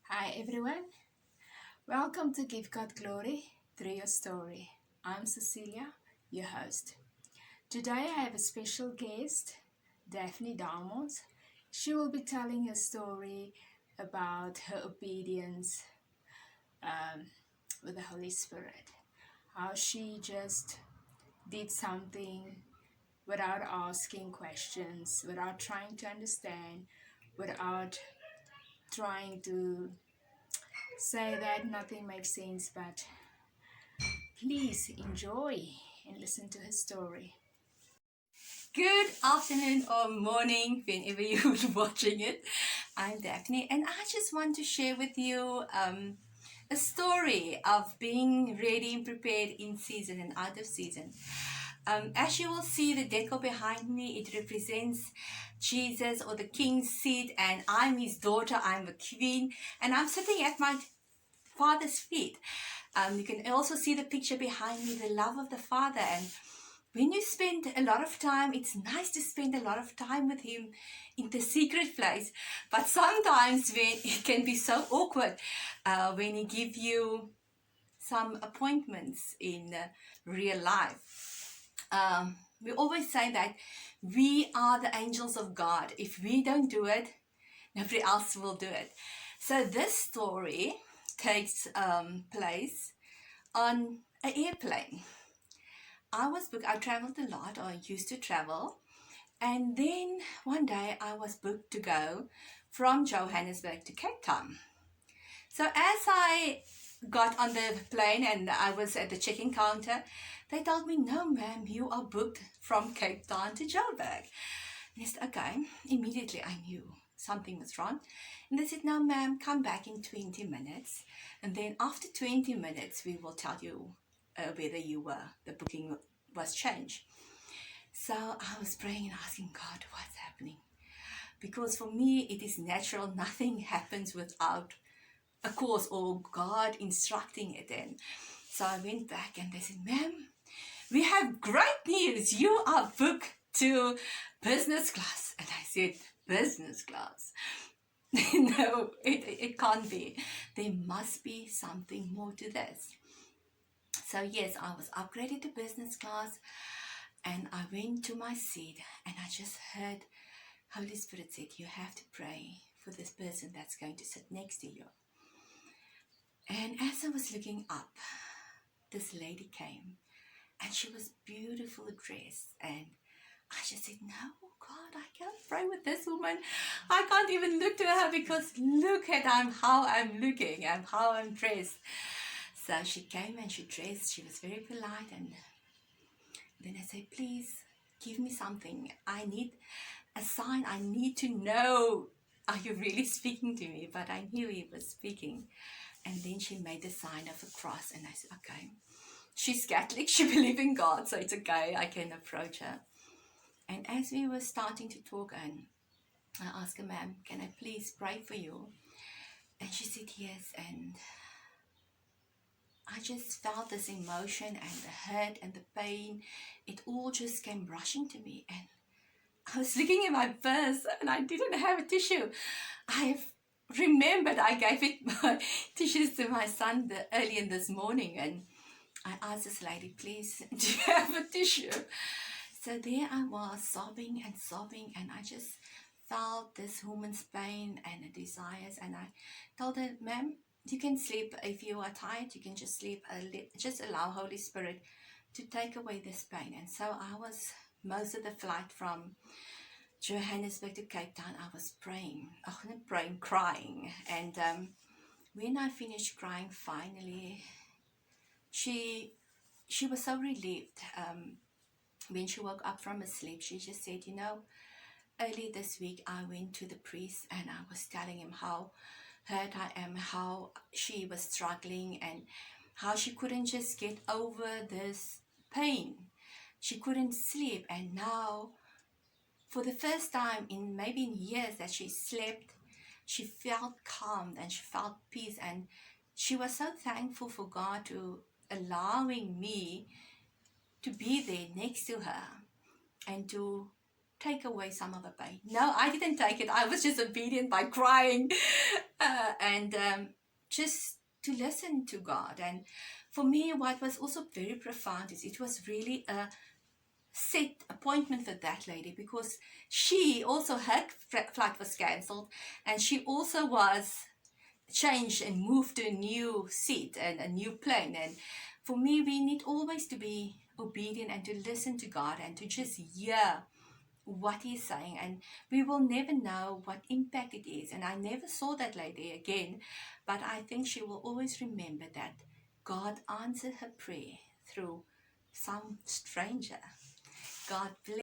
Hi everyone, welcome to Give God Glory Through Your Story. I'm Cecilia, your host. Today I have a special guest, Daphne Damos. She will be telling her story about her obedience um, with the Holy Spirit. How she just did something without asking questions, without trying to understand, without trying to say that nothing makes sense, but please enjoy and listen to his story. Good afternoon or morning, whenever you're watching it. I'm Daphne, and I just want to share with you a story of being ready and prepared in season and out of season. As you will see, the decor behind me, it represents Jesus or the king's seat, and I'm his daughter, I'm a queen, and I'm sitting at my Father's feet. You can also see the picture behind me, the love of the Father. And when you spend a lot of time, it's nice to spend a lot of time with Him in the secret place. But sometimes when it can be so awkward when He give you some appointments in real life. We always say that we are the angels of God. If we don't do it, nobody else will do it. So this story takes place on an airplane. I traveled a lot, or I used to travel. And then one day I was booked to go from Johannesburg to Cape Town. So as I got on the plane and I was at the check-in counter, they told me, no ma'am, you are booked from Cape Town to Joburg. And I said, okay. Immediately I knew something was wrong. And they said, no ma'am, come back in 20 minutes. And then after 20 minutes, we will tell you whether the booking was changed. So I was praying and asking God, what's happening? Because for me, it is natural. Nothing happens without a course or God instructing it in. So I went back and they said, ma'am, we have great news. You are booked to business class. And I said, business class? No, it can't be. There must be something more to this. So yes, I was upgraded to business class and I went to my seat and I just heard Holy Spirit said, you have to pray for this person that's going to sit next to you. And as I was looking up, this lady came and she was beautifully dressed, and I just said, no, God, I can't pray with this woman. I can't even look to her because look at how I'm looking and how I'm dressed. So she came and she dressed. She was very polite, and then I said, please give me something. I need a sign. I need to know, are you really speaking to me? But I knew He was speaking. And then she made the sign of a cross, and I said, okay. She's Catholic, she believes in God, so it's okay, I can approach her. And as we were starting to talk, and I asked her, ma'am, can I please pray for you? And she said yes, and I just felt this emotion and the hurt and the pain. It all just came rushing to me, and I was looking in my purse and I didn't have a tissue. I remembered I gave my tissues to my son early in this morning, and I asked this lady, please, do you have a tissue? So there I was, sobbing and sobbing, and I just felt this woman's pain and her desires, and I told her, ma'am, you can sleep. If you are tired, you can just sleep. Just allow Holy Spirit to take away this pain. And so I was, most of the flight from Johannesburg to Cape Town, I was praying, not praying, crying. And when I finished crying, finally, she was so relieved. When she woke up from her sleep, she just said, early this week I went to the priest and I was telling him how hurt I am, how she was struggling, and how she couldn't just get over this pain. She couldn't sleep, and now for the first time in maybe in years that she slept, she felt calm and she felt peace, and she was so thankful for God to allowing me to be there next to her and to take away some of the pain. No, I didn't take it. I was just obedient by crying and just to listen to God. And for me, what was also very profound is it was really a set appointment for that lady, because she also, her flight was cancelled, and she also was changed and moved to a new seat and a new plane. And for me, we need always to be obedient and to listen to God and to just hear what He's saying, and we will never know what impact it is. And I never saw that lady again, but I think she will always remember that God answered her prayer through some stranger. God bless.